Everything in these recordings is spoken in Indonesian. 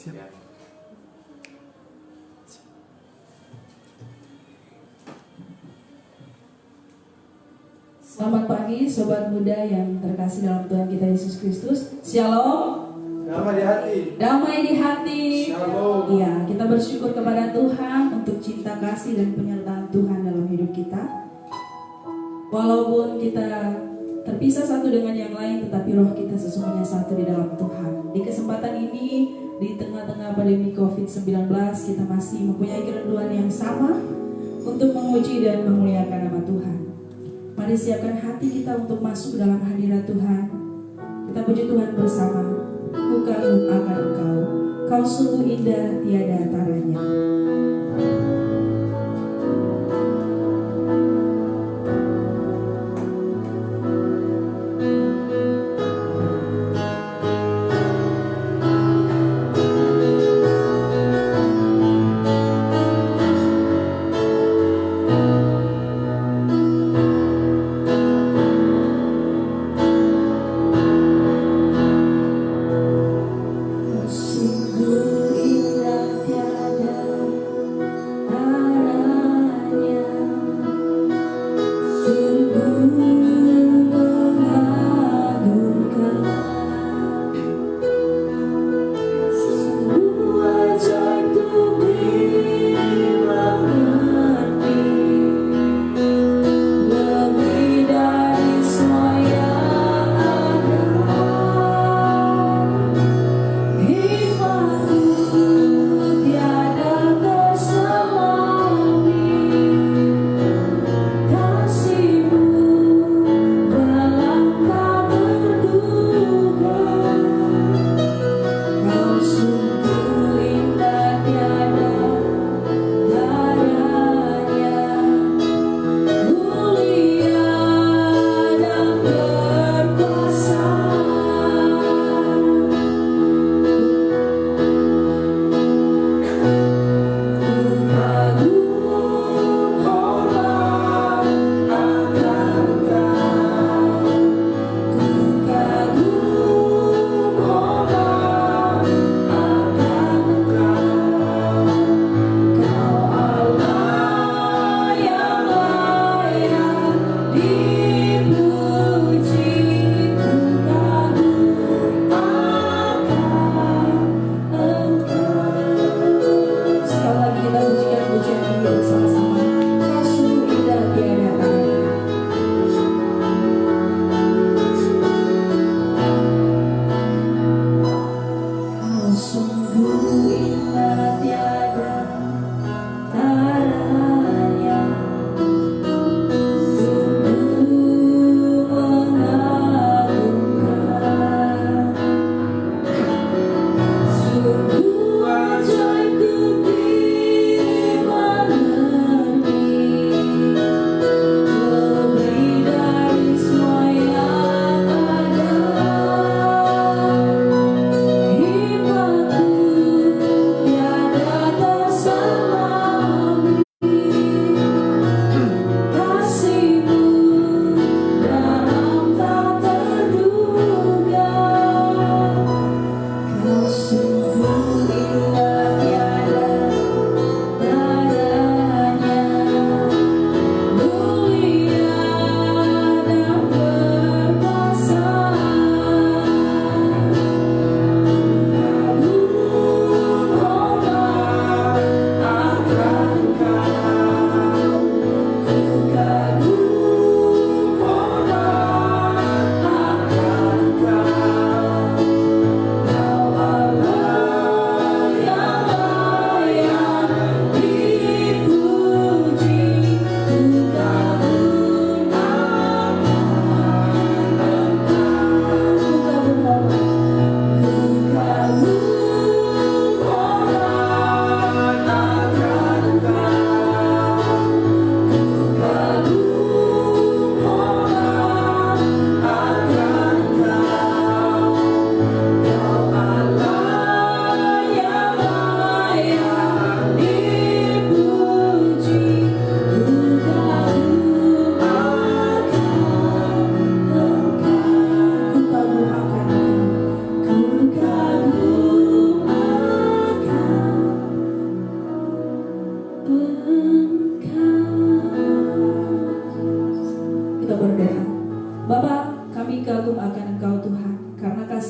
Siap. Ya. Selamat pagi sobat muda yang terkasih dalam Tuhan kita Yesus Kristus. Shalom. Damai di hati. Damai di hati. Shalom. Iya, kita bersyukur kepada Tuhan untuk cinta kasih dan penyertaan Tuhan dalam hidup kita. Walaupun kita terpisah satu dengan yang lain, tetapi roh kita sesungguhnya satu di dalam Tuhan. Di kesempatan ini, di tengah-tengah pandemi COVID-19, kita masih mempunyai kerinduan yang sama untuk memuji dan memuliakan nama Tuhan. Mari siapkan hati kita untuk masuk dalam hadirat Tuhan. Kita puji Tuhan bersama. Ku kagum akan Engkau, Kau sungguh indah tiada taranya. Sungguh indah tiada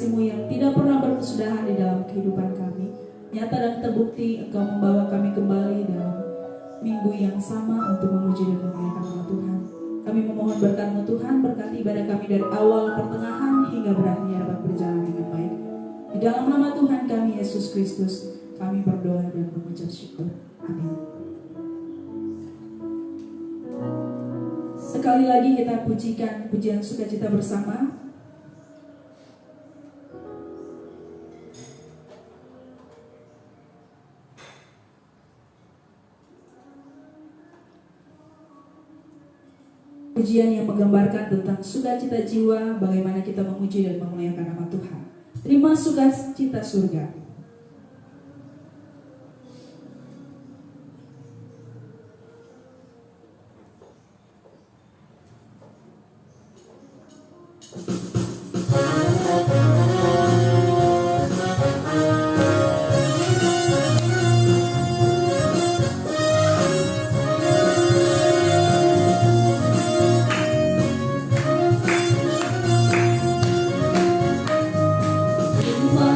kasih-Mu yang tidak pernah berkesudahan di dalam kehidupan kami. Nyata dan terbukti Engkau membawa kami kembali dalam minggu yang sama untuk memuji dan memuliakan nama Tuhan. Kami memohon berkat-Mu Tuhan, berkati ibadah kami dari awal, pertengahan, hingga berakhirnya dapat berjalan dengan baik. Di dalam nama Tuhan kami Yesus Kristus, kami berdoa dan mengucap syukur. Amin. Sekali lagi kita pujikan pujian sukacita bersama. Pujian yang menggambarkan tentang sukacita jiwa, bagaimana kita memuji dan memuliakan nama Tuhan. Terima sukacita surga.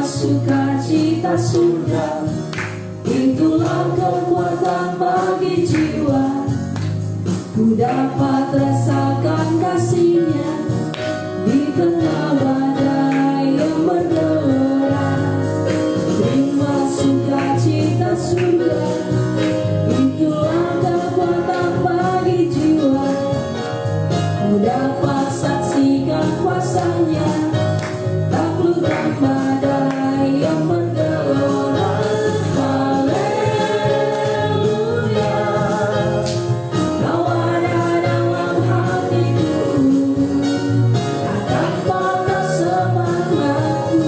Sukacita surga, itulah kekuatan bagi jiwa. Ku dapat rasakan kasih-Nya di tengah badai yang bergelora. Terima sukacita surga, itulah kekuatan bagi jiwa. Ku dapat saksikan kuasa-Nya, taklukkan badai yang bergelora. Haleluya, Kau ada dalam hatiku, akan patah semangatku,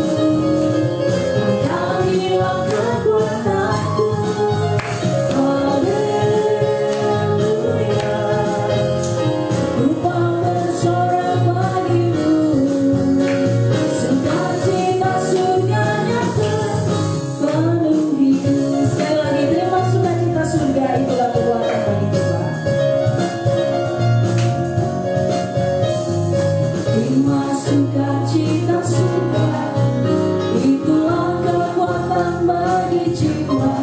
akan hilang kekuatanku. Haleluya, Tumpah bersorak bagimu, sukacita surga nyata penuhiku. Sekali lagi, terima sukacita surga, itulah kekuatan bagi jiwa. Terima sukacita surga, itulah kekuatan bagi jiwa.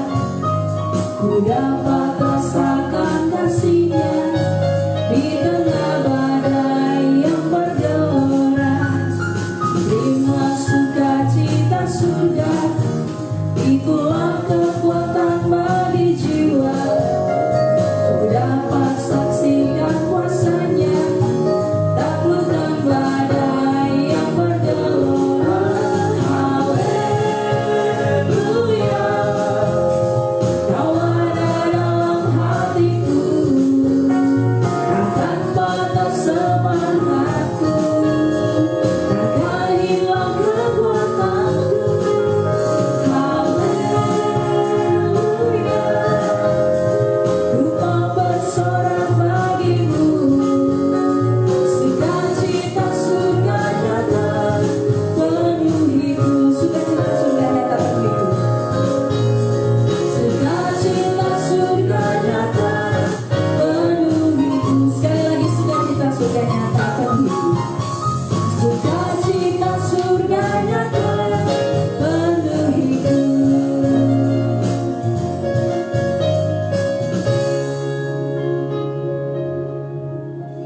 Ku dapat rasakan kasih-Nya di tengah badai yang bergelora. Terima sukacita surga, itulah kekuatan bagi jiwa. Ku dapat saksikan kuasa-Nya, taklukkan badai yang bergelora. Haleluya, Kau ada dalam hatiku, akan patah semangatku, takkan hilang kekuatanku. Haleluya, Tumpah bersorak bagimu, sukacita surga nyata penuhiku. Sukacita surga nyata penuhiku. Sukacita surga nyata penuhiku. Sekali lagi, sukacita surga nyata penuhiku. Sukacita surga nyata penuhiku.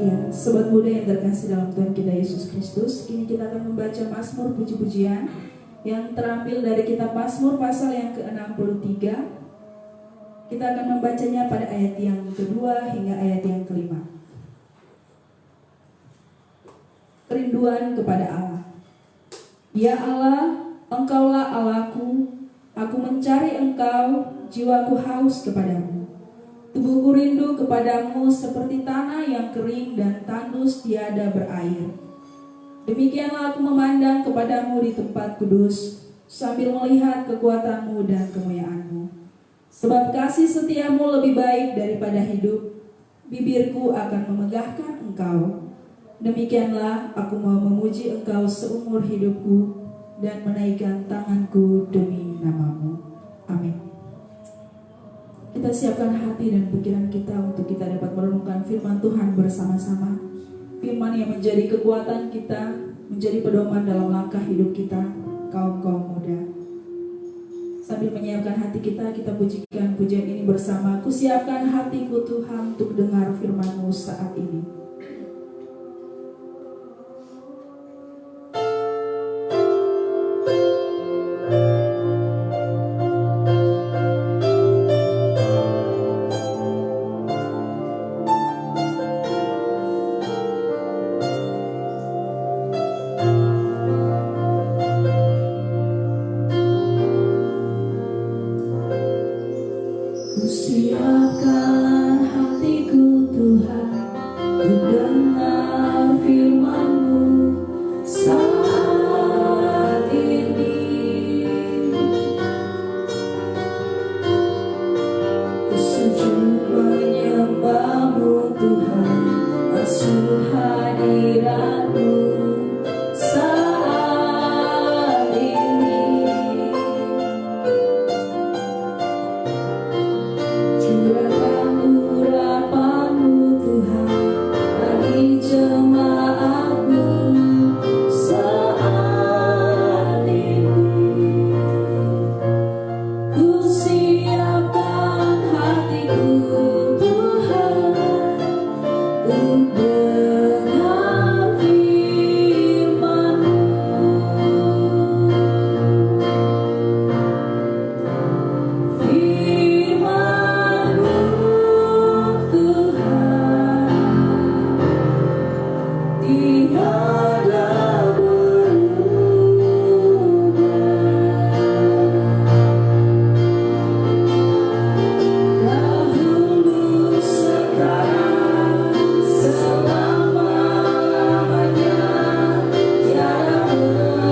Ya, sobat muda yang terkasih dalam Tuhan kita Yesus Kristus, kini kita akan membaca Mazmur puji-pujian yang terambil dari kitab Mazmur pasal yang ke-63. Kita akan membacanya pada ayat yang kedua hingga ayat yang kelima. Kerinduan kepada Allah. Ya Allah, Engkaulah Allahku, aku mencari Engkau, jiwaku haus kepadamu. Tubuhku rindu kepadamu seperti tanah yang kering dan tandus tiada berair. Demikianlah aku memandang kepadamu di tempat kudus, sambil melihat kekuatanmu dan kemuliaanmu. Sebab kasih setiamu lebih baik daripada hidup, bibirku akan memegahkan Engkau. Demikianlah aku mau memuji Engkau seumur hidupku dan menaikkan tanganku demi nama-Mu. Amin. Kita siapkan hati dan pikiran kita untuk kita dapat merenungkan firman Tuhan bersama-sama. Firman yang menjadi kekuatan kita, menjadi pedoman dalam langkah hidup kita. bersama. Kusiapkan hatiku Tuhan untuk dengar firman-Mu saat ini. Siapkan hatiku Tuhan untuk dengar firman-Mu saat ini. Ku sujud menyembah-Mu Tuhan, asuh hadirat-Mu saat ini. Curahkan urapan-Mu Tuhan bagi jemaat-Mu saat ini. Ku siapkan hatiku Tuhan untuk dengar firman-Mu. Firman-Mu Tuhan tiada dahulu sekarang selama-lamanya tiada berubah.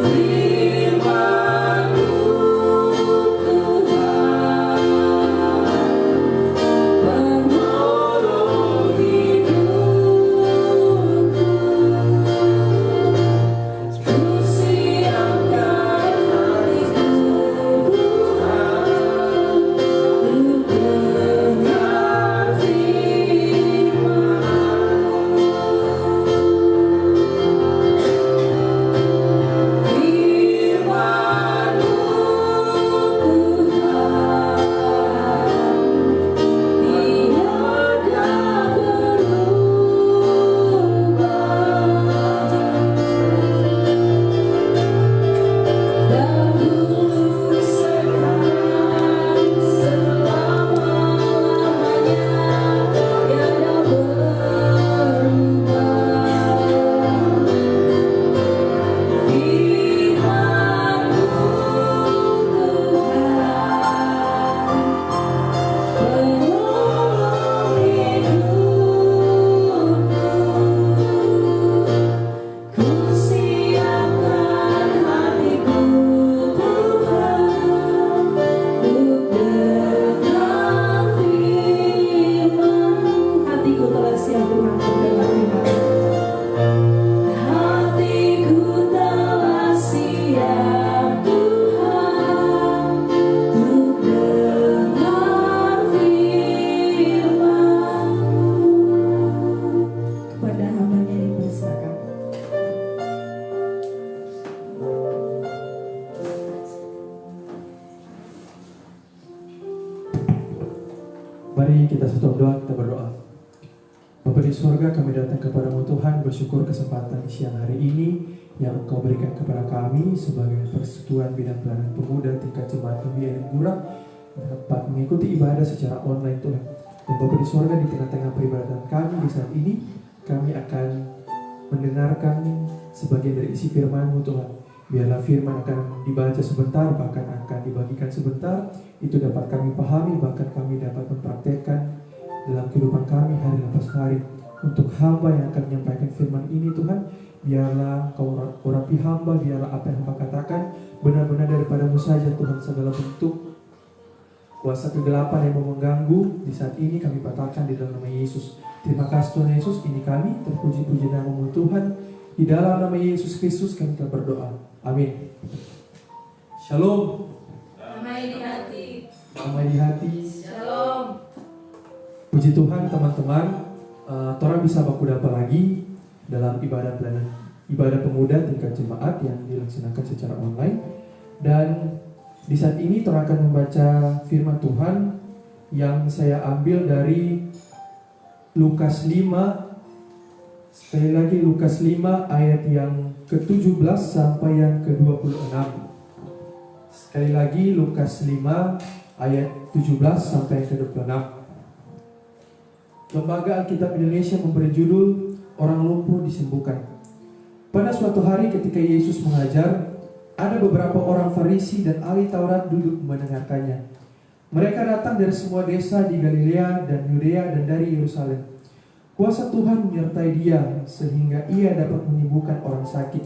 Firman-Mu Tuhan penolong hidupku. Ku siapkan hatiku Tuhan untuk dengar firman-Mu. Firman-Mu Tuhan tiada berubah. Dahulu sekarang selama-lamanya tiada berubah. Firman-Mu Tuhan penolong hidupku. Ku siapkan hatiku Tuhan untuk dengar firman-Mu. Hatiku telah siap Tuhan untuk dengar firman-Mu. Hatiku telah siap Tuhan untuk dengar firman-Mu. Kepada hamba-Nya dipersilakan. Mari kita tutup doa, kita berdoa. Bapa di surga, kami datang kepadamu Tuhan, bersyukur kesempatan siang hari ini yang Engkau berikan kepada kami sebagai persekutuan bidang pelayanan pemuda tingkat jemaat Gembira Elim Gurah dapat mengikuti ibadah secara online Tuhan. Dan Bapa di surga, di tengah-tengah peribadatan kami di saat ini, kami akan mendengarkan sebagian dari isi firman-Mu Tuhan. Biarlah firman akan dibaca sebentar, bahkan akan dibagikan sebentar. Itu dapat kami pahami, bahkan kami dapat mempraktekkan dalam kehidupan kami hari lepas hari. Untuk hamba yang akan menyampaikan firman ini Tuhan, biarlah Kau urapi hamba, biarlah apa yang hamba katakan benar-benar daripada-Mu saja Tuhan. Segala bentuk kuasa kegelapan yang mau mengganggu di saat ini kami batalkan di dalam nama Yesus. Terima kasih Tuhan Yesus, ini kami terpuji-puji nama-Mu Tuhan. Di dalam nama Yesus Kristus kami telah berdoa. Amin. Shalom. Damai di hati. Damai di hati. Shalom. Puji Tuhan teman-teman. Torang bisa baku dapat lagi dalam ibadah pemuda tingkat jemaat yang dilaksanakan secara online. Dan di saat ini Tuhan akan membaca firman Tuhan yang saya ambil dari Lukas 5. Sekali lagi Lukas 5 ayat yang ke-17 sampai yang ke-26. Sekali lagi Lukas 5 ayat 17 sampai yang ke-26. Lembaga Alkitab Indonesia memberi judul Orang Lumpuh Disembuhkan. Pada suatu hari ketika Yesus mengajar, ada beberapa orang Farisi dan ahli Taurat duduk mendengarkannya. Mereka datang dari semua desa di Galilea dan Yudea dan dari Yerusalem. Kuasa Tuhan menyertai dia sehingga ia dapat menyembuhkan orang sakit.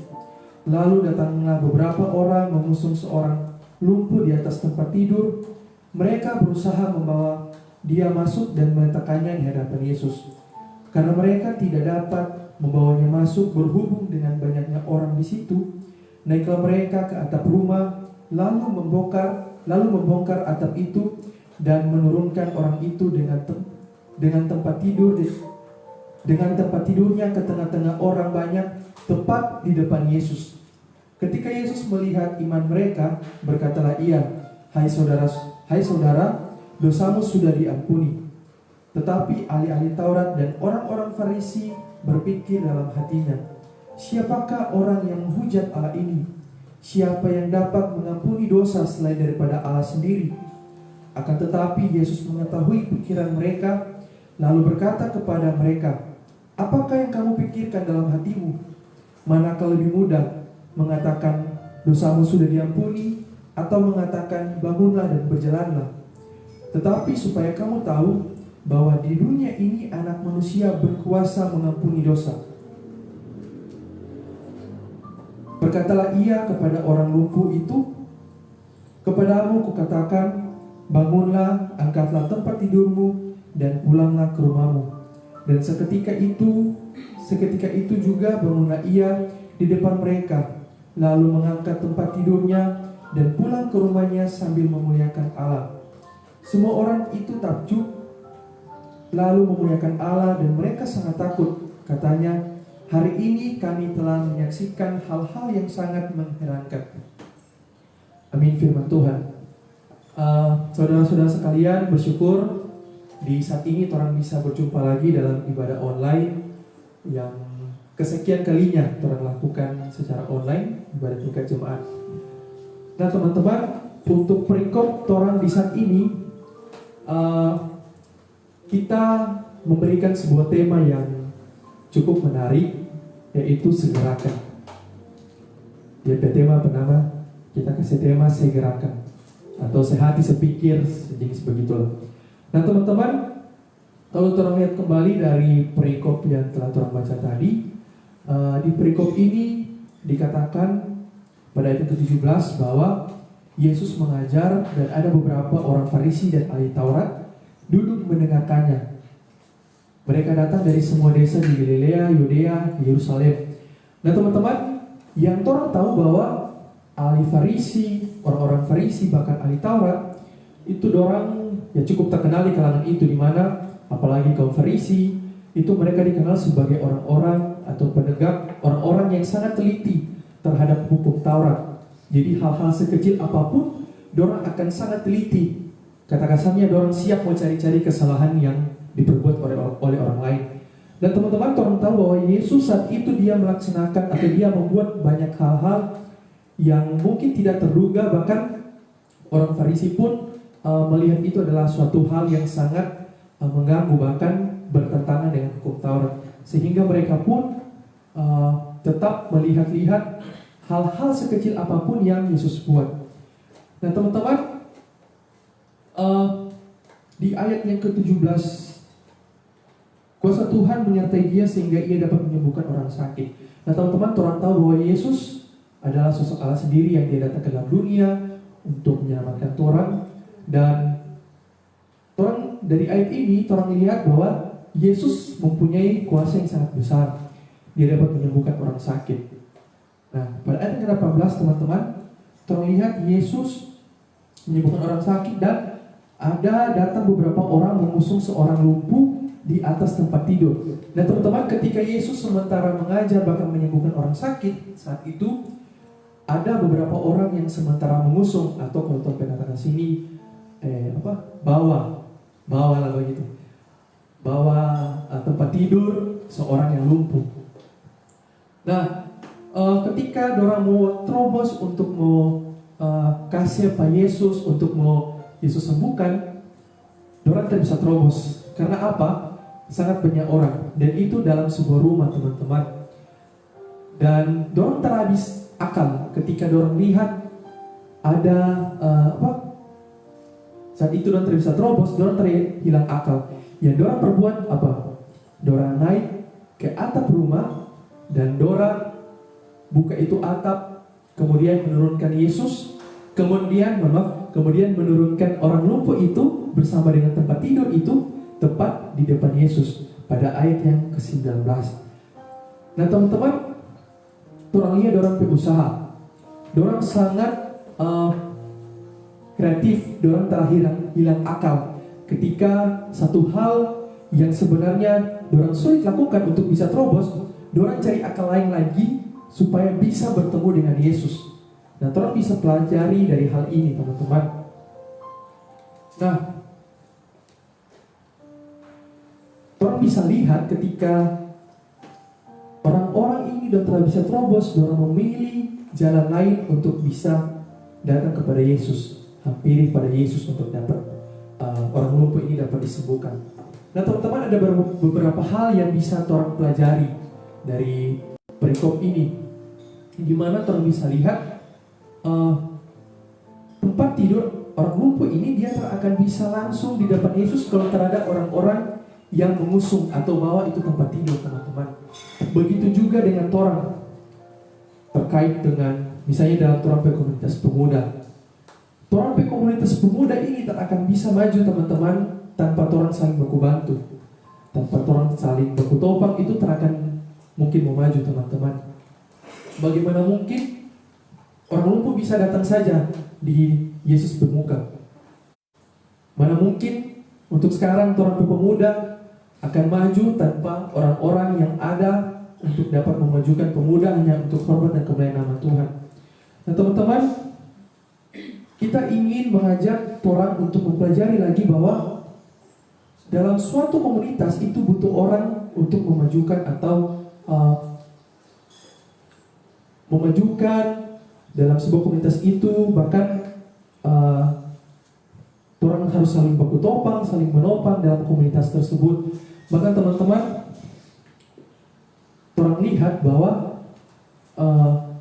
Lalu datanglah beberapa orang mengusung seorang lumpuh di atas tempat tidur. Mereka berusaha membawa dia masuk dan meletakkannya di hadapan Yesus. Karena mereka tidak dapat membawanya masuk berhubung dengan banyaknya orang di situ, naiklah mereka ke atap rumah, lalu membongkar atap itu dan menurunkan orang itu dengan tempat tidurnya ke tengah-tengah orang banyak, tepat di depan Yesus. Ketika Yesus melihat iman mereka, berkatalah ia, Hai saudara, dosamu sudah diampuni. Tetapi ahli-ahli Taurat dan orang-orang Farisi berpikir dalam hatinya, siapakah orang yang menghujat Allah ini? Siapa yang dapat mengampuni dosa selain daripada Allah sendiri? Akan tetapi Yesus mengetahui pikiran mereka, lalu berkata kepada mereka, apakah yang kamu pikirkan dalam hatimu? Manakah lebih mudah, mengatakan dosamu sudah diampuni, atau mengatakan bangunlah dan berjalanlah? Tetapi supaya kamu tahu bahwa di dunia ini anak manusia berkuasa mengampuni dosa. Berkatalah ia kepada orang lumpuh itu, kepadamu kukatakan, bangunlah, angkatlah tempat tidurmu, dan pulanglah ke rumahmu. Dan seketika itu juga bangunlah ia di depan mereka, lalu mengangkat tempat tidurnya dan pulang ke rumahnya sambil memuliakan Allah. Semua orang itu takjub, lalu memuliakan Allah, dan mereka sangat takut. Katanya, hari ini kami telah menyaksikan hal-hal yang sangat mengherankan. Amin firman Tuhan. Saudara-saudara sekalian, bersyukur di saat ini orang bisa berjumpa lagi dalam ibadah online yang kesekian kalinya orang lakukan secara online, ibadah tingkat jemaat. Nah teman-teman, untuk perikop orang di saat ini, kita memberikan sebuah tema yang cukup menarik, yaitu segerakan. Dia tema bernama, kita kasih tema segerakan, atau sehati sepikir, sejenis begitulah. Nah teman-teman, kalau kita lihat kembali dari perikop yang telah kita baca tadi, di perikop ini dikatakan pada ayat ke-17 bahwa Yesus mengajar dan ada beberapa orang Farisi dan ahli Taurat duduk mendengarkannya. Mereka datang dari semua desa di Galilea, Yudea, Yerusalem. Nah teman-teman, yang orang tahu bahwa ahli Farisi, orang-orang Farisi bahkan ahli Taurat itu orang yang cukup terkenal di kalangan itu, di mana apalagi kaum Farisi itu mereka dikenal sebagai orang-orang atau penegak, orang-orang yang sangat teliti terhadap hukum Taurat. Jadi hal-hal sekecil apapun, dorang akan sangat teliti. Kata kasarnya, dorang siap mau cari-cari kesalahan yang diperbuat oleh orang lain. Dan teman-teman, orang tahu bahwa Yesus saat itu dia melaksanakan atau dia membuat banyak hal-hal yang mungkin tidak terduga. Bahkan orang Farisi pun melihat itu adalah suatu hal yang sangat mengganggu, bahkan bertentangan dengan hukum Taurat. Sehingga mereka pun tetap melihat-lihat hal-hal sekecil apapun yang Yesus buat. Nah teman-teman, di ayat yang ke-17, kuasa Tuhan menyertai dia sehingga ia dapat menyembuhkan orang sakit. Nah teman-teman, orang tahu bahwa Yesus adalah sosok Allah sendiri yang dia datang ke dalam dunia untuk menyelamatkan orang. Dan orang dari ayat ini, orang lihat bahwa Yesus mempunyai kuasa yang sangat besar. Dia dapat menyembuhkan orang sakit. Nah pada ayat yang ke-18 teman-teman, orang lihat Yesus menyembuhkan orang sakit dan ada datang beberapa orang mengusung seorang lumpuh di atas tempat tidur. Dan teman-teman, ketika Yesus sementara mengajar bahkan menyembuhkan orang sakit, saat itu ada beberapa orang yang sementara mengusung, atau kalau Tuhan katakan sini bawa lah begitu, bawa tempat tidur seorang yang lumpuh. Nah, ketika dorang mau terobos untuk mau kasih Pak Yesus, untuk mau Yesus sembuhkan, dorang tidak bisa terobos. Karena apa? Sangat banyak orang, dan itu dalam sebuah rumah, teman-teman. Dan dorang terhabis akal ketika dorang lihat ada saat itu dorang tidak bisa terobos, dorang terhilang akal. Yang dorang perbuat apa? Dorang naik ke atap rumah dan dorang buka itu atap, kemudian menurunkan Yesus, kemudian menurunkan orang lumpuh itu bersama dengan tempat tidur itu tepat di depan Yesus pada ayat yang ke-19. Nah, teman-teman, dorang lihat dorang berusaha, dorang sangat kreatif, dorang hilang akal ketika satu hal yang sebenarnya dorang sulit lakukan untuk bisa terobos, dorang cari akal lain lagi supaya bisa bertemu dengan Yesus. Nah, dorang bisa pelajari dari hal ini, teman-teman. Nah, dorang bisa lihat ketika orang-orang ini sudah telah bisa terobos, dorang memilih jalan lain untuk bisa datang kepada Yesus, hampiri pada Yesus untuk dapat orang lumpuh ini dapat disembuhkan. Nah, teman-teman, ada beberapa hal yang bisa orang pelajari dari perikop ini, di mana orang bisa lihat tempat tidur orang lumpuh ini dia tak akan bisa langsung di depan Yesus kalau terhadap orang-orang yang mengusung atau bawa itu tempat tidur, teman-teman. Begitu juga dengan orang terkait dengan misalnya dalam orang komunitas pemuda. Orang komunitas pemuda ini tak akan bisa maju, teman-teman, tanpa orang saling baku bantu, tanpa orang saling baku topang, itu tak akan mungkin mau maju, teman-teman. Bagaimana mungkin orang lumpuh bisa datang saja di Yesus bermuka? Mana mungkin untuk sekarang orang pemuda akan maju tanpa orang-orang yang ada untuk dapat memajukan pemuda hanya untuk hormat dan kemuliaan nama Tuhan. Nah, teman-teman, kita ingin mengajak orang untuk mempelajari lagi bahwa dalam suatu komunitas itu butuh orang untuk memajukan atau memajukan dalam sebuah komunitas itu. Bahkan orang harus saling baku topang, saling menopang dalam komunitas tersebut. Bahkan, teman-teman, orang lihat bahwa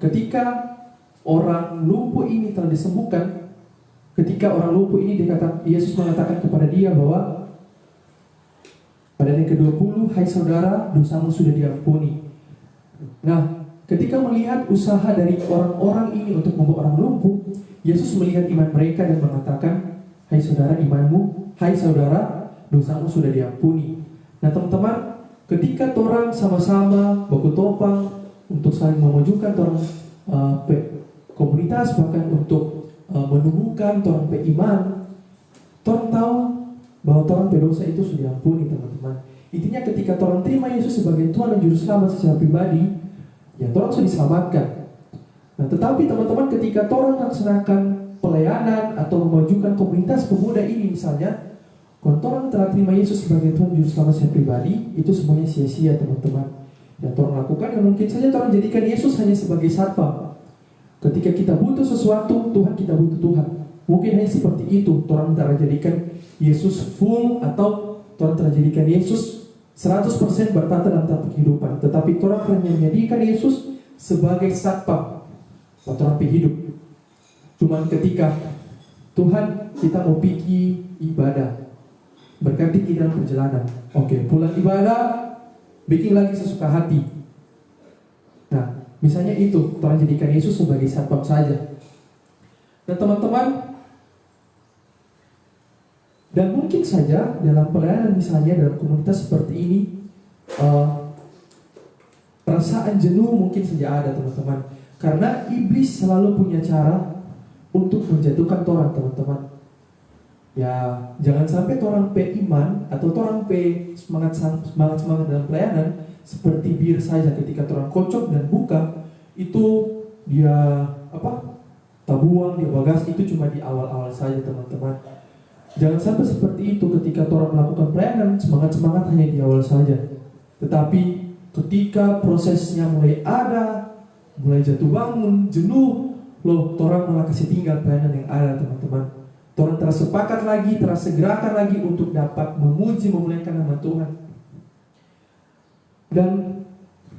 ketika orang lumpuh ini telah disembuhkan, ketika orang lumpuh ini Yesus mengatakan kepada dia bahwa pada ayat ke-20, "Hai saudara, dosamu sudah diampuni." Nah, ketika melihat usaha dari orang-orang ini untuk membawa orang lumpuh, Yesus melihat iman mereka dan mengatakan, "Hai saudara, hai saudara, dosamu sudah diampuni." Nah, teman-teman, ketika orang sama-sama baku topang untuk saling memajukan orang komunitas, bahkan untuk menumbuhkan orang iman, orang tahu bahwa orang berdosa itu sudah diampuni, teman-teman. Intinya ketika orang terima Yesus sebagai Tuhan dan Juru Selamat secara pribadi, ya orang sudah diselamatkan. Nah, tetapi teman-teman, ketika orang melaksanakan pelayanan atau memajukan komunitas pemuda ini misalnya, kalau orang telah terima Yesus sebagai Tuhan Juru Selamat secara pribadi, itu semuanya sia-sia, teman-teman. Yang orang lakukan yang mungkin saja orang jadikan Yesus hanya sebagai satpam. Ketika kita butuh sesuatu, Tuhan kita butuh Tuhan. Mungkin hanya seperti itu, orang telah jadikan Yesus full, atau orang telah jadikan Yesus 100% bertata dalam kehidupan. Tetapi orang hanya menjadikan Yesus sebagai satpam atau orang hidup. Cuman ketika Tuhan kita mau pergi ibadah, berganti kita dalam perjalanan, oke, pulang ibadah, bikin lagi sesuka hati. Nah, misalnya itu, Tuhan jadikan Yesus sebagai satpam saja. Nah, teman-teman, dan mungkin saja dalam pelayanan misalnya dalam komunitas seperti ini, perasaan jenuh mungkin saja ada, teman-teman. Karena iblis selalu punya cara untuk menjatuhkan orang, teman-teman. Ya, jangan sampai orang pe iman atau orang pe semangat dalam pelayanan seperti bir saja. Ketika orang kocok dan buka, itu dia tabuang di bagasi itu cuma di awal-awal saja teman-teman. Jangan sampai seperti itu ketika orang melakukan pelayanan, semangat-semangat hanya di awal saja. Tetapi ketika prosesnya mulai ada, mulai jatuh bangun, jenuh, orang malah kasih tinggal pelayanan yang ada teman-teman. Orang tersepakat lagi, tersegerakan lagi untuk dapat memuji, memuliakan nama Tuhan. Dan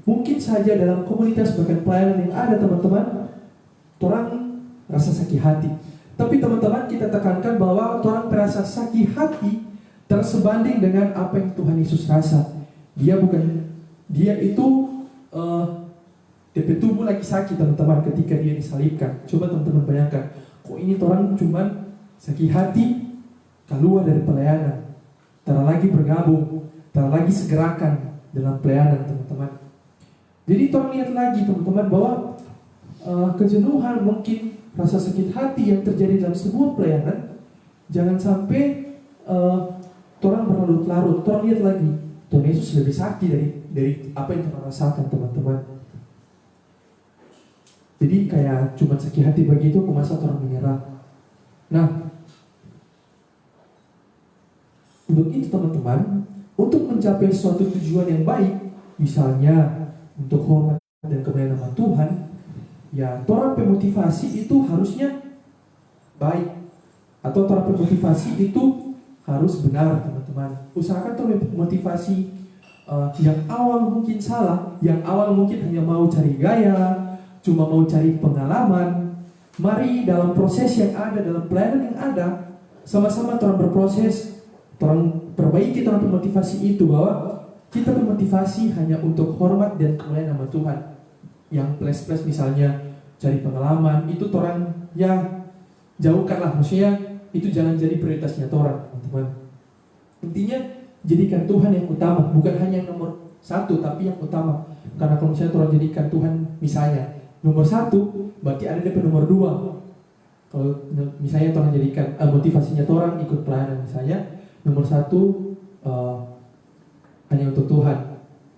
mungkin saja dalam komunitas bahkan pelayanan yang ada teman-teman, orang rasa sakit hati. Tapi teman-teman, kita tekankan bahwa orang merasa sakit hati tersebanding dengan apa yang Tuhan Yesus rasa. Dia itu DP tubuh lagi sakit teman-teman ketika dia disalibkan. Coba teman-teman bayangkan, kok ini orang cuman sakit hati keluar dari pelayanan, tak lagi bergabung, tak lagi segerakan dalam pelayanan teman-teman. Jadi orang lihat lagi teman-teman bahwa kejenuhan, mungkin rasa sakit hati yang terjadi dalam sebuah pelayanan, jangan sampai orang berlarut-larut. Orang lihat lagi, Tuhan Yesus lebih sakti dari apa yang kita rasakan teman-teman. Jadi kayak cuma sakit hati begitu, masa orang menyerah. Nah, untuk itu teman-teman, untuk mencapai suatu tujuan yang baik, misalnya untuk hormat dan kemuliaan nama Tuhan, ya orang pemotivasi itu harusnya baik, atau orang pemotivasi itu harus benar teman-teman. Usahakan orang pemotivasi yang awal mungkin salah, yang awal mungkin hanya mau cari gaya, cuma mau cari pengalaman. Mari dalam proses yang ada, dalam pelayanan yang ada, sama-sama orang berproses, orang perbaiki orang pemotivasi itu, bahwa kita bermotivasi hanya untuk hormat dan kemuliaan nama Tuhan. Yang plus-plus misalnya cari pengalaman, itu orang ya jauhkanlah, maksudnya itu jangan jadi prioritasnya orang teman-teman. Intinya jadikan Tuhan yang utama, bukan hanya yang nomor satu, tapi yang utama. Karena kalau misalnya orang jadikan Tuhan misalnya nomor satu, berarti ada DP nomor dua. Kalau misalnya orang jadikan motivasinya orang ikut pelayanan misalnya, nomor satu hanya untuk Tuhan,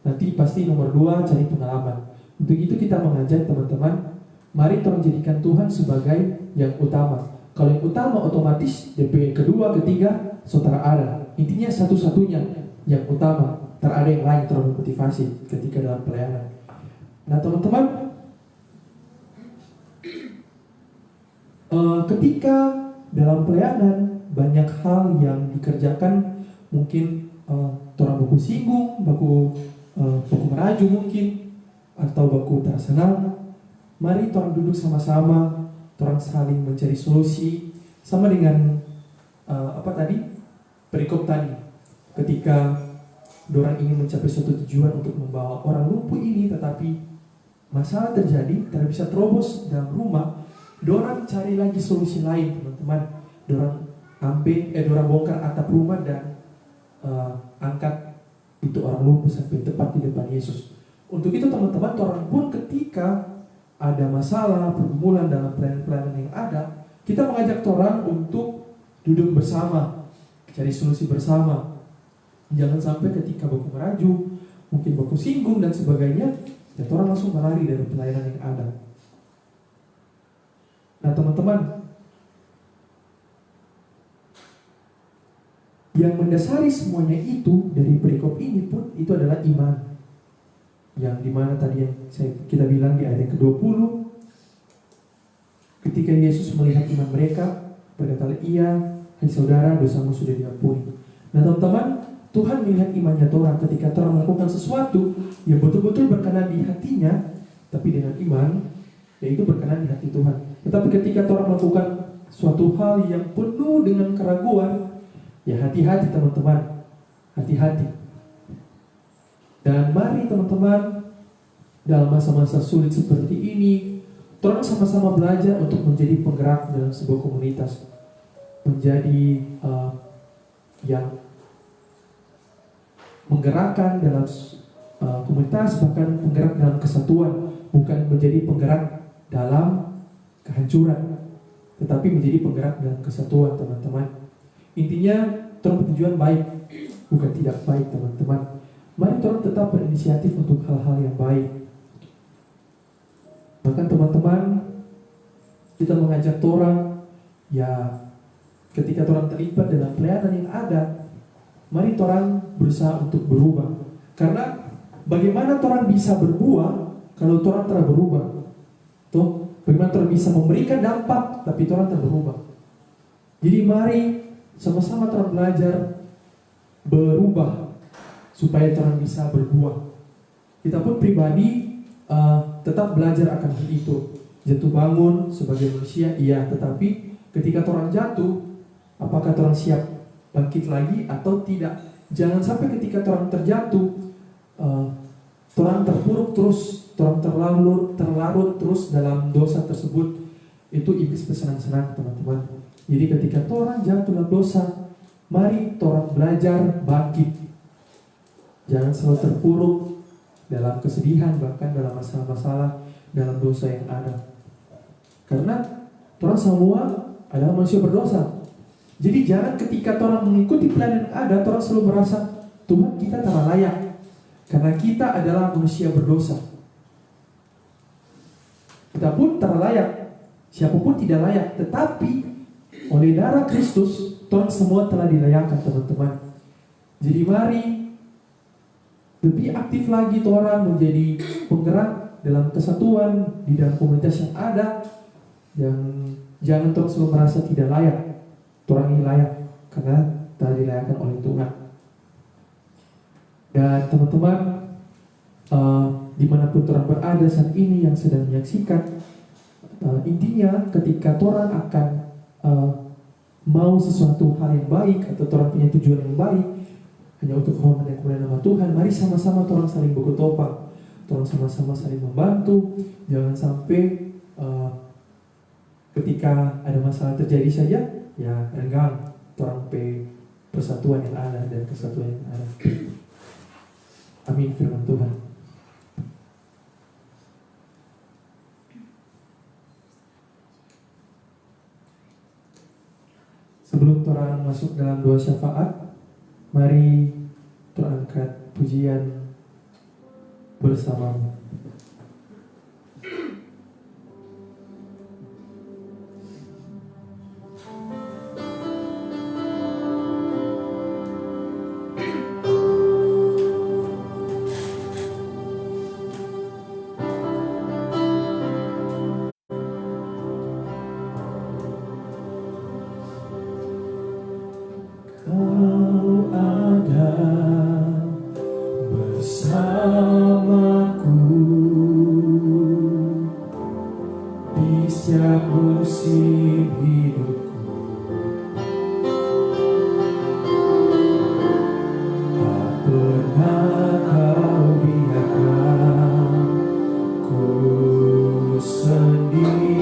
nanti pasti nomor dua cari pengalaman. Untuk itu kita mengajak teman-teman, mari orang jadikan Tuhan sebagai yang utama. Kalau yang utama otomatis DP kedua, ketiga, saudara ada. Intinya satu-satunya yang utama, tak ada yang lain terlalu motivasi ketika dalam pelayanan. Nah teman-teman, ketika dalam pelayanan banyak hal yang dikerjakan, mungkin orang baku singgung, baku meraju mungkin, atau baku tak senang. Mari orang duduk sama-sama, orang saling mencari solusi, sama dengan perikop tadi. Ketika orang ingin mencapai suatu tujuan untuk membawa orang lumpuh ini, tetapi masalah terjadi, tidak bisa terobos dalam rumah, orang cari lagi solusi lain teman-teman. Orang bongkar atap rumah dan angkat itu orang lumpuh sampai tepat di depan Yesus. Untuk itu teman-teman, orang pun ketika ada masalah, pergumulan dalam pelayanan yang ada, kita mengajak orang untuk duduk bersama, cari solusi bersama. Jangan sampai ketika baku meraju, mungkin baku singgung dan sebagainya, dan orang langsung melari dari pelayanan yang ada. Nah teman-teman, yang mendasari semuanya itu dari perikop ini pun itu adalah iman. Yang dimana tadi yang kita bilang di ayat yang ke-20, ketika Yesus melihat iman mereka, berkata, "Iya, hai saudara, dosamu sudah diampuni." Nah teman-teman, Tuhan melihat imannya orang ketika orang melakukan sesuatu yang betul-betul berkenan di hatinya, tapi dengan iman, yaitu berkenan di hati Tuhan. Tetapi ketika orang melakukan suatu hal yang penuh dengan keraguan, ya hati-hati teman-teman, hati-hati. Dan mari teman-teman, dalam masa-masa sulit seperti ini, orang sama-sama belajar untuk menjadi penggerak dalam sebuah komunitas, menjadi yang menggerakkan dalam komunitas, bahkan penggerak dalam kesatuan, bukan menjadi penggerak dalam kehancuran, tetapi menjadi penggerak dalam kesatuan teman-teman. Intinya tujuan baik, bukan tidak baik teman-teman. Mari orang tetap berinisiatif untuk hal-hal yang baik. Bahkan teman-teman, kita mengajak orang, ya ketika orang terlibat dalam pelayanan yang ada, mari orang berusaha untuk berubah. Karena bagaimana orang bisa berbuah kalau orang telah berubah? Tuh, bagaimana orang bisa memberikan dampak tapi orang telah berubah? Jadi mari sama-sama orang belajar berubah supaya orang bisa berbuah. Kita pun pribadi tetap belajar akan hal itu. Jatuh bangun sebagai manusia, iya, tetapi ketika orang jatuh, apakah orang siap bangkit lagi atau tidak? Jangan sampai ketika orang terjatuh, orang terpuruk terus, orang terlarut terus dalam dosa tersebut. Itu iblis bersenang-senang, teman-teman. Jadi ketika orang jatuh dalam dosa, mari orang belajar bangkit. Jangan selalu terpuruk dalam kesedihan, bahkan dalam masalah-masalah, dalam dosa yang ada. Karena orang semua adalah manusia berdosa. Jadi jangan ketika orang mengikuti pelayanan yang ada, orang selalu merasa Tuhan kita tak layak, karena kita adalah manusia berdosa. Kita pun tak layak, siapapun tidak layak. Tetapi oleh darah Kristus, orang semua telah dilayakkan, teman-teman. Jadi mari lebih aktif lagi orang menjadi penggerak dalam kesatuan di dalam komunitas yang ada. Yang jangan terus selalu merasa tidak layak. Orang ini layak karena telah dilayakkan oleh Tuhan. Dan teman-teman, dimanapun orang berada saat ini yang sedang menyaksikan, intinya ketika orang akan mau sesuatu hal yang baik atau orang punya tujuan yang baik hanya untuk hormat dan kemuliaan nama Tuhan, mari sama-sama orang saling berkotopang, orang sama-sama saling membantu. Jangan sampai ketika ada masalah terjadi saja, ya renggang orang persatuan yang ada dan kesatuan yang ada. Amin firman Tuhan. Sebelum orang masuk dalam doa syafaat, mari terangkat pujian bersamamu. Kau ada bersamaku di setiap musim hidupku. Tak pernah kau biarkan ku sendiri.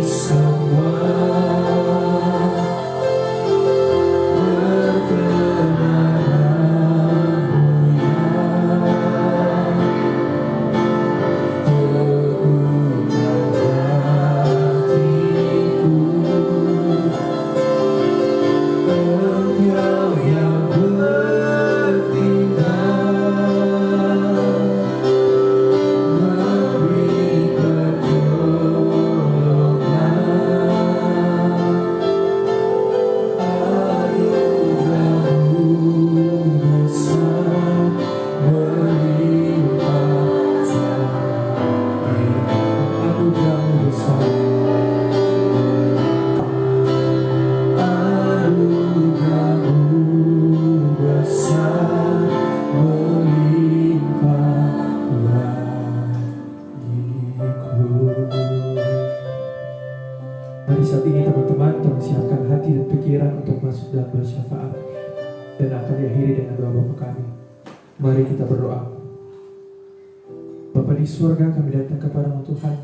Semua saat ini teman-teman tolong siapkan hati dan pikiran untuk masuk dalam bersyafaat dan akan diakhiri dengan doa Bapa kami. Mari kita berdoa. Bapa di surga, kami datang kepadamu Tuhan.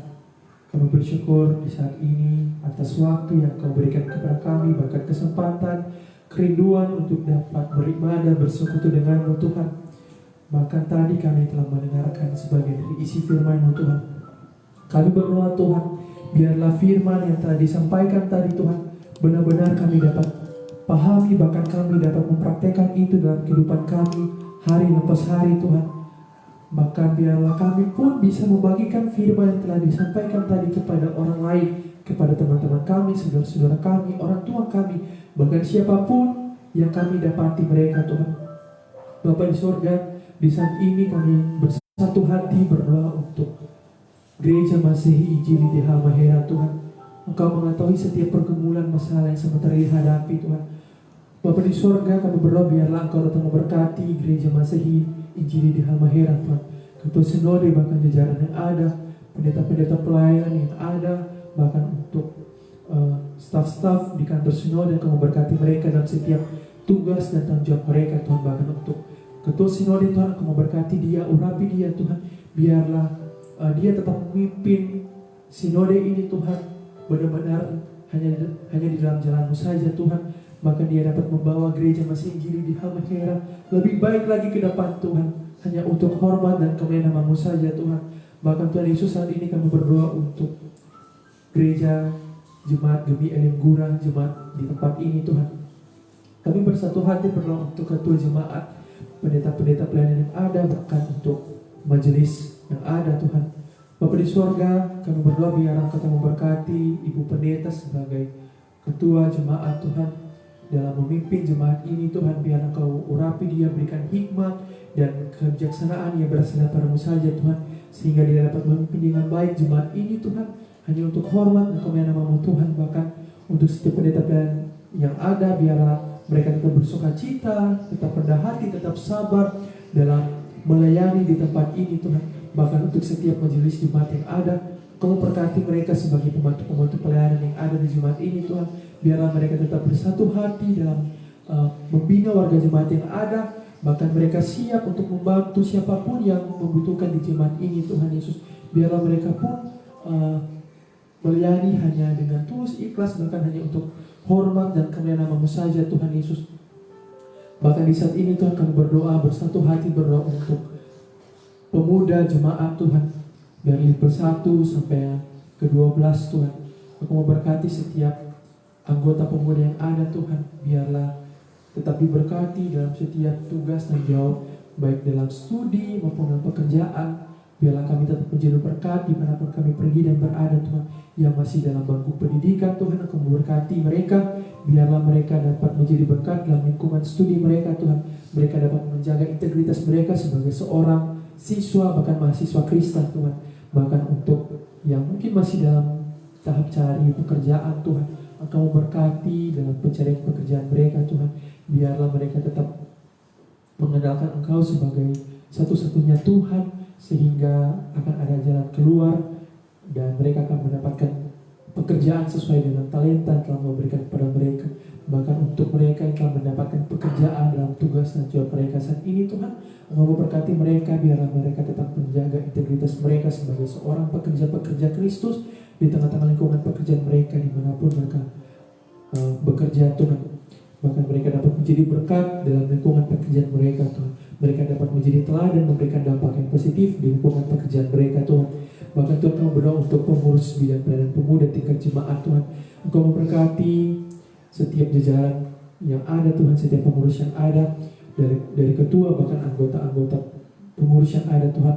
Kami bersyukur di saat ini atas waktu yang Kau berikan kepada kami, bahkan kesempatan, kerinduan untuk dapat beribadah bersekutu denganmu Tuhan. Bahkan tadi kami telah mendengarkan sebagian dari isi firman-Mu Tuhan. Kami berdoa Tuhan, biarlah firman yang telah disampaikan tadi Tuhan benar-benar kami dapat pahami, bahkan kami dapat mempraktekkan itu dalam kehidupan kami hari lepas hari Tuhan. Bahkan biarlah kami pun bisa membagikan firman yang telah disampaikan tadi kepada orang lain, kepada teman-teman kami, saudara-saudara kami, orang tua kami, bahkan siapapun yang kami dapati mereka Tuhan. Bapa di surga, di saat ini kami bersatu hati berdoa untuk Gereja Masehi Injili di Halmahera Tuhan. Engkau mengetahui setiap pergumulan masalah yang sementara dihadapi Tuhan. Bapa di surga, kami berdoa biarlah Engkau datang memberkati Gereja Masehi Injili di Halmahera Tuhan. Ketua Sinode bahkan jajaran yang ada, pendeta-pendeta pelayanan yang ada, bahkan untuk staf-staf di kantor Sinode, Engkau memberkati mereka dalam setiap tugas dan tanggung jawab mereka Tuhan. Bahkan untuk Ketua Sinode Tuhan, Engkau memberkati dia, urapi dia Tuhan. Biarlah dia tetap memimpin Sinode ini Tuhan, benar-benar hanya di dalam jalan-Mu saja Tuhan. Maka dia dapat membawa Gereja Masehi Injili di Halmahera lebih baik lagi ke depan Tuhan, hanya untuk hormat dan kemuliaan nama-Mu saja Tuhan. Bahkan Tuhan Yesus, saat ini kami berdoa untuk Gereja Jemaat Gemi Elim Gura, jemaat di tempat ini Tuhan. Kami bersatu hati berdoa untuk ketua jemaat, pendeta-pendeta pelayanan yang ada, bahkan untuk majelis yang ada Tuhan. Bapa di surga, kami berdoa biar Engkau memberkati Ibu Pendeta sebagai ketua jemaat Tuhan, dalam memimpin jemaat ini Tuhan. Biar Engkau urapi dia, berikan hikmat dan kebijaksanaan yang berasal daripada-Mu saja Tuhan, sehingga dia dapat memimpin dengan baik jemaat ini Tuhan, hanya untuk hormat dan kemuliaan nama-Mu Tuhan. Bahkan untuk setiap pendeta yang ada, biarlah mereka tetap bersuka cita, tetap rendah hati, tetap sabar dalam melayani di tempat ini Tuhan. Bahkan untuk setiap majelis jemaat yang ada, Kau memberkati mereka sebagai pembantu-pembantu pelayanan yang ada di jemaat ini Tuhan. Biarlah mereka tetap bersatu hati dalam membina warga jemaat yang ada. Bahkan mereka siap untuk membantu siapapun yang membutuhkan di jemaat ini Tuhan Yesus. Biarlah mereka pun melayani hanya dengan tulus ikhlas, bahkan hanya untuk hormat dan kemuliaan nama-Mu saja Tuhan Yesus. Bahkan di saat ini Tuhan, kami berdoa, bersatu hati berdoa untuk pemuda jemaat Tuhan, dari level 1 sampai ke 12 Tuhan. Aku memberkati setiap anggota pemuda yang ada Tuhan. Biarlah tetap diberkati dalam setiap tugas dan jawab, baik dalam studi maupun dalam pekerjaan. Biarlah kami tetap menjadi berkat dimanapun kami pergi dan berada Tuhan. Yang masih dalam bangku pendidikan Tuhan, Aku memberkati mereka. Biarlah mereka dapat menjadi berkat dalam lingkungan studi mereka Tuhan. Mereka dapat menjaga integritas mereka sebagai seorang siswa, bahkan mahasiswa Kristen Tuhan. Bahkan untuk yang mungkin masih dalam tahap cari pekerjaan Tuhan, Engkau memberkati dalam pencarian pekerjaan mereka Tuhan. Biarlah mereka tetap mengandalkan Engkau sebagai satu-satunya Tuhan, sehingga akan ada jalan keluar dan mereka akan mendapatkan pekerjaan sesuai dengan talenta yang telah memberikan kepada mereka. Bahkan untuk mereka yang telah mendapatkan pekerjaan dalam tugas dan jawab mereka saat ini Tuhan, Engkau memberkati mereka. Biarlah mereka tetap menjaga integritas mereka sebagai seorang pekerja-pekerja Kristus di tengah-tengah lingkungan pekerjaan mereka dimanapun mereka bekerja Tuhan. Bahkan mereka dapat menjadi berkat dalam lingkungan pekerjaan mereka Tuhan. Mereka dapat menjadi teladan, memberikan dampak yang positif di lingkungan pekerjaan mereka Tuhan. Bahkan Tuhan, kami berdoa untuk pengurus bidang pelayanan pemuda tingkat jemaat Tuhan. Engkau memberkati setiap jajaran yang ada Tuhan, setiap pengurus yang ada, dari ketua bahkan anggota-anggota pengurus yang ada Tuhan.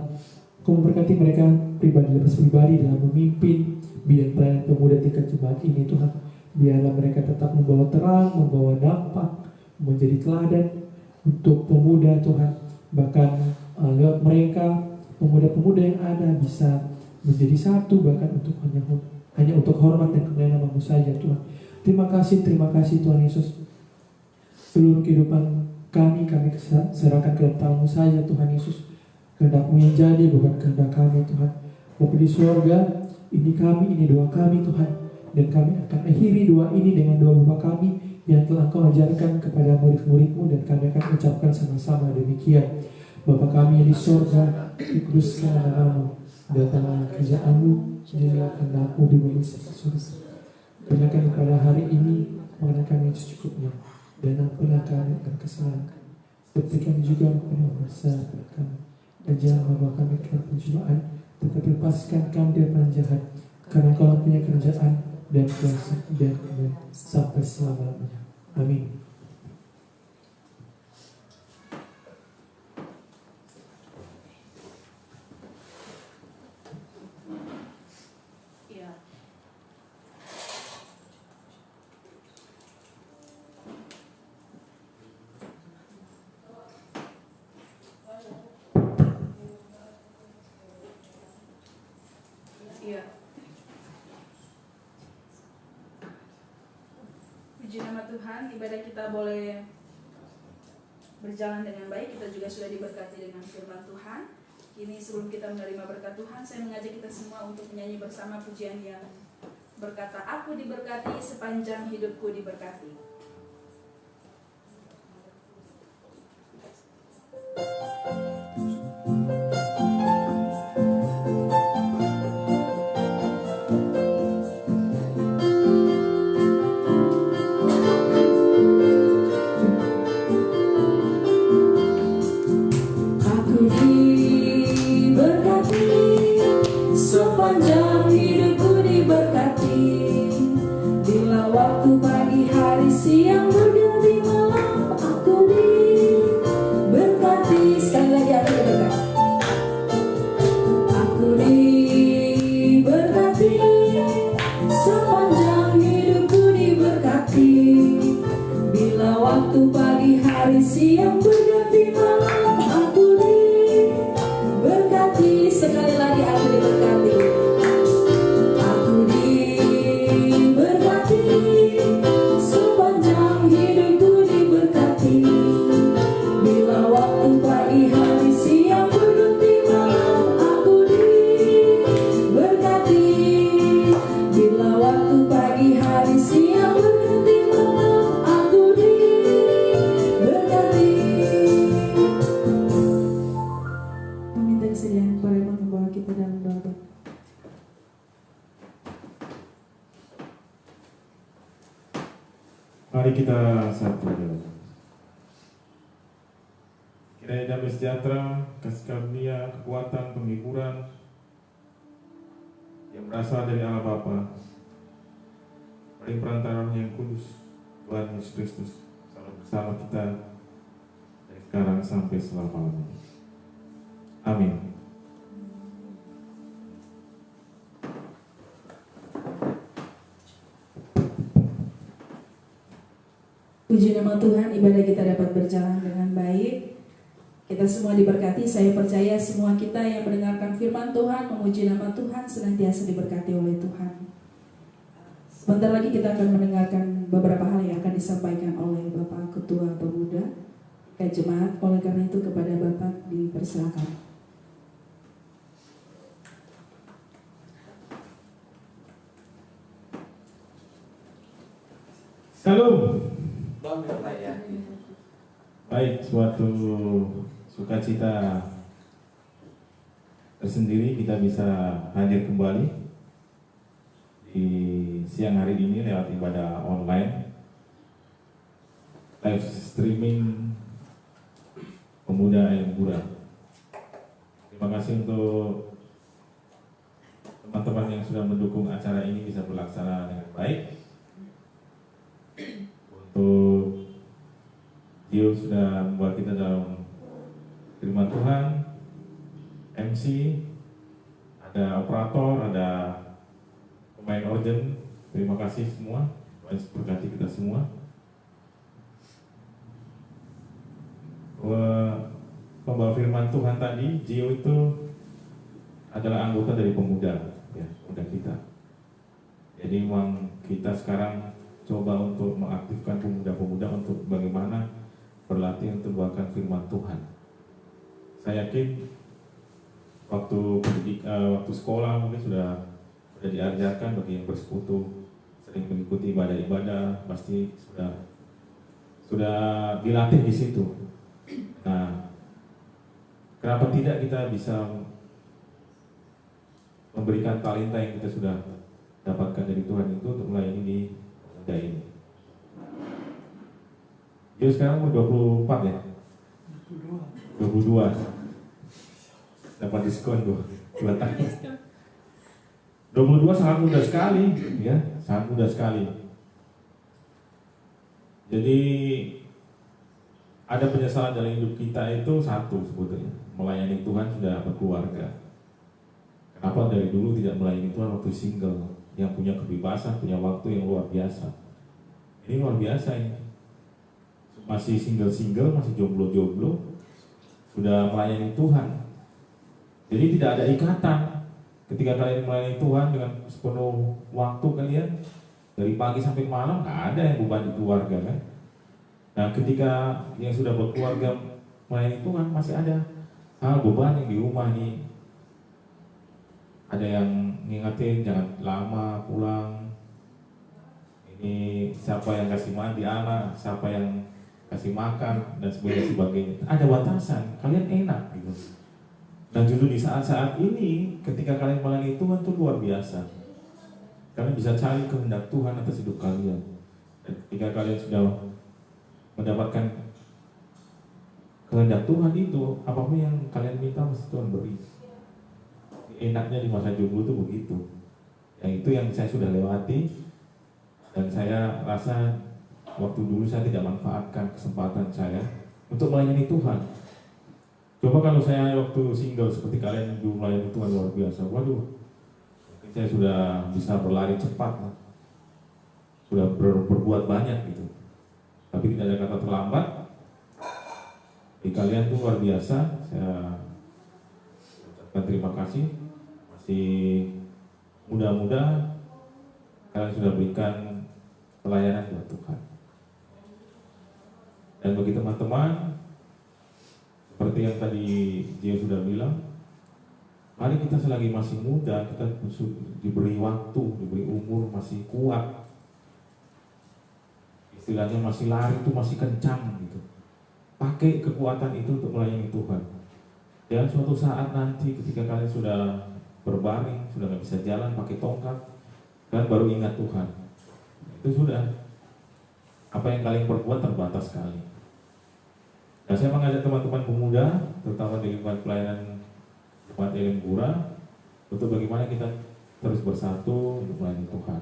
Engkau memberkati mereka pribadi lepas pribadi dalam memimpin bidang pelayanan pemuda tingkat jemaat ini Tuhan. Biarlah mereka tetap membawa terang, membawa dampak, menjadi teladan untuk pemuda Tuhan. Bahkan lewat mereka, pemuda-pemuda yang ada bisa menjadi satu, bahkan untuk hanya untuk hormat dan kemuliaan nama-Mu saja Tuhan. Terima kasih Tuhan Yesus. Seluruh kehidupan kami serahkan ke dalam Tangan-Mu saja Tuhan Yesus. Kehendak-Mu yang jadi, bukan kehendak kami Tuhan. Bapa di surga, ini kami, ini doa kami Tuhan. Dan kami akan akhiri doa ini dengan doa Bapa kami yang telah Kau ajarkan kepada murid-murid-Mu, dan kami akan ucapkan sama-sama demikian. Bapa kami yang di sorga, dikuduskanlah namamu, datanglah kerjaan-Mu, jadilah kehendak-Mu di bumi seperti surga. Berikan kepada hari ini makanan kami secukupnya, dan ampunilah kami akan kesalahan seperti kami juga mengampuni dosa kepada kami. Dan jangan membawa kami ke dalam pencobaan, tetapi lepaskan kami dari yang jahat, karena Kau punya kerajaan dan kuasa dan kemuliaan sampai selama-lamanya. Amin. Iya. Iya. Puji nama Tuhan, ibadah kita boleh berjalan dengan baik. Kita juga sudah diberkati dengan firman Tuhan. Kini sebelum kita menerima berkat Tuhan, saya mengajak kita semua untuk menyanyi bersama pujian yang berkata, "Aku diberkati sepanjang hidupku diberkati." Sepanjang hidupku diberkati, bila waktu pagi, hari, siang, berganti malam, aku diberkati. Sekali lagi aku diberkati. Aku diberkati, sepanjang hidupku diberkati, bila waktu pagi, hari, siang, berganti malam, aku diberkati. Sekali lagi aku diberkati. Aku diberkati, sepanjang hidupku diberkati, bila waktu pagi, hari, siang, berganti malam, aku diberkati, bila waktu pagi, hari, siang, berganti malam, aku diberkati. Meminta kesediaan Pak Raymond membawa kita dalam doa. Mari kita satu. Kiranya damai sejahtera, kasih karunia, kekuatan, penghiburan yang berasal dari Allah Bapa, dari perantara Roh yang kudus, Tuhan Yesus Kristus, selalu bersama kita dari sekarang sampai selama-lamanya. Amin. Puji nama Tuhan, ibadah kita dapat berjalan dengan baik. Kita semua diberkati. Saya percaya semua kita yang mendengarkan firman Tuhan, memuji nama Tuhan, senantiasa diberkati oleh Tuhan. Sebentar lagi kita akan mendengarkan beberapa hal yang akan disampaikan oleh Bapak Ketua Pemuda Jemaat. Oleh karena itu kepada Bapak dipersilakan. Salam. Baik, suatu sukacita tersendiri kita bisa hadir kembali di siang hari ini lewat ibadah online, live streaming Pemuda Ayamgura. Terima kasih untuk teman-teman yang sudah mendukung acara ini bisa berlaksana dengan baik. Untuk Dio sudah membuat kita dalam firman Tuhan, MC, ada operator, ada pemain organ. Terima kasih semua, Tuhan berkati kita semua. Pembawa firman Tuhan tadi, Gio itu adalah anggota dari pemuda, ya, pemuda kita. Jadi memang kita sekarang coba untuk mengaktifkan pemuda-pemuda untuk bagaimana berlatih untuk membawakan firman Tuhan. Saya yakin waktu sekolah mungkin sudah diajarkan bagi yang bersekutu sering mengikuti ibadah-ibadah, pasti sudah dilatih di situ. Nah, kenapa tidak kita bisa memberikan talenta yang kita sudah dapatkan dari Tuhan itu untuk melayani di gereja ini. Dia sekarang umur 24 ya? 22. Dapat diskon tuh 2 tahun. 22 sangat muda sekali, ya, sangat muda sekali. Jadi ada penyesalan dalam hidup kita itu satu sebetulnya, melayani Tuhan sudah berkeluarga. Kenapa dari dulu tidak melayani Tuhan waktu single, yang punya kebebasan, punya waktu yang luar biasa. Ini luar biasa ini. Masih single-single, masih jomblo-jomblo, sudah melayani Tuhan. Jadi tidak ada ikatan. Ketika kalian melayani Tuhan dengan sepenuh waktu kalian, dari pagi sampai malam, nggak ada yang beban di keluarga kan. Nah, ketika yang sudah berkeluarga melayani Tuhan, masih ada hal beban yang di rumah nih. Ada yang ngingetin jangan lama pulang. Ini siapa yang kasih mandi anak, siapa yang kasih makan dan sebagainya. Ada batasan. Kalian enak gitu. Dan justru di saat-saat ini, ketika kalian melayani Tuhan itu luar biasa. Kalian bisa cari kehendak Tuhan atas hidup kalian. Dan ketika kalian sudah mendapatkan kehendak Tuhan itu, apapun yang kalian minta mesti Tuhan beri. Enaknya di masa jomblo itu begitu. Yang itu yang saya sudah lewati, dan saya rasa waktu dulu saya tidak manfaatkan kesempatan saya untuk melayani Tuhan. Coba kalau saya waktu single seperti kalian dulu melayani Tuhan luar biasa, waduh, mungkin saya sudah bisa berlari cepat, sudah berbuat banyak gitu. Tapi tidak ada kata terlambat. Di kalian tuh luar biasa. Saya ucapkan terima kasih. Masih muda-muda, kalian sudah berikan pelayanan buat Tuhan. Dan bagi teman-teman, seperti yang tadi dia sudah bilang, mari kita selagi masih muda, kita diberi waktu, diberi umur, masih kuat. Istilahnya masih lari itu masih kencang gitu. Pakai kekuatan itu untuk melayani Tuhan. Dan suatu saat nanti ketika kalian sudah berbaring, sudah nggak bisa jalan pakai tongkat, kalian baru ingat Tuhan. Itu sudah. Apa yang kalian perbuat terbatas sekali. Nah, saya mengajak teman-teman pemuda, terutama di lingkungan pelayanan Jemaat Elim Gura, untuk bagaimana kita terus bersatu untuk melayani Tuhan.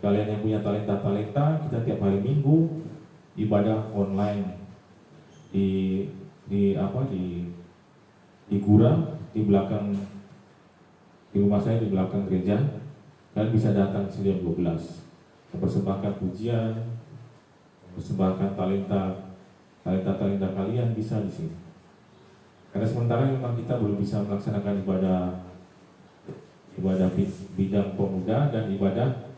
Kalian yang punya talenta-talenta, kita tiap hari Minggu ibadah online di Gura, di belakang, di rumah saya di belakang gereja. Kalian bisa datang jam 12, mempersembahkan pujian, mempersembahkan talenta kalian bisa di sini. Karena sementara memang kita belum bisa melaksanakan ibadah bidang pemuda dan ibadah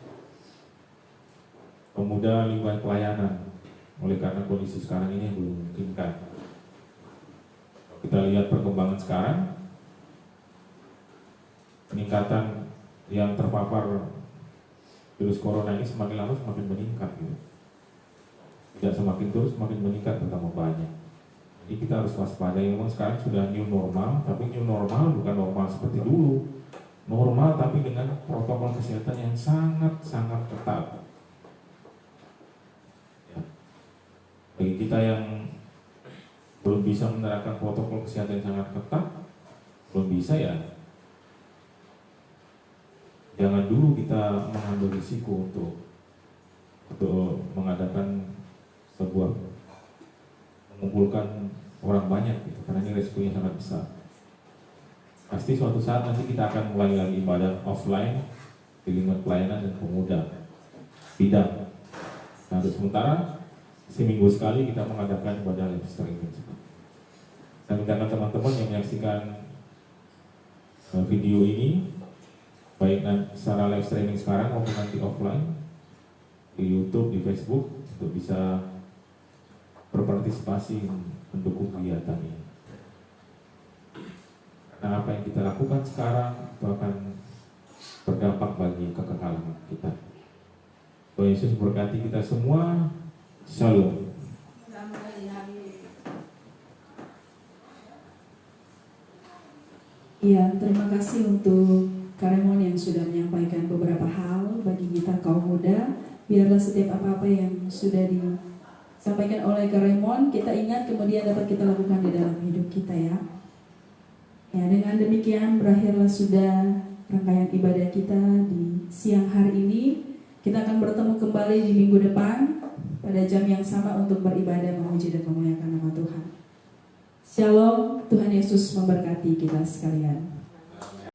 pemuda lingkungan pelayanan. Oleh karena kondisi sekarang ini belum memungkinkan. Kita lihat perkembangan sekarang, peningkatan yang terpapar virus corona ini semakin lama semakin meningkat gitu. Tidak semakin terus semakin meningkat, bertambah banyak. Jadi kita harus waspada. Memang sekarang sudah new normal, tapi new normal bukan normal seperti dulu. Normal tapi dengan protokol kesehatan yang sangat ketat. Ya. Bagi kita yang belum bisa menerapkan protokol kesehatan yang sangat ketat, belum bisa ya. Jangan dulu kita mengambil risiko untuk mengadakan sebuah mengumpulkan orang banyak gitu, karena ini resikonya sangat besar. Pasti suatu saat nanti kita akan mulai lagi ibadah offline di lingkungan pelayanan dan pemuda bidang. Nah, untuk sementara seminggu sekali kita mengadakan ibadah live streaming. Saya minta teman-teman yang menyaksikan video ini, baik secara live streaming sekarang maupun nanti offline di YouTube, di Facebook, untuk bisa berpartisipasi mendukung kegiatan ini. Karena apa yang kita lakukan sekarang itu akan berdampak bagi kekekalan kita. Tuhan Yesus berkati kita semua. Shalom. Iya, terima kasih untuk Kak Raymond yang sudah menyampaikan beberapa hal bagi kita kaum muda. Biarlah setiap apa-apa yang sudah disampaikan oleh Kak Raymond, kita ingat kemudian dapat kita lakukan di dalam hidup kita ya. Ya, dengan demikian berakhirlah sudah rangkaian ibadah kita di siang hari ini. Kita akan bertemu kembali di minggu depan pada jam yang sama untuk beribadah memuji dan memuliakan nama Tuhan. Shalom, Tuhan Yesus memberkati kita sekalian.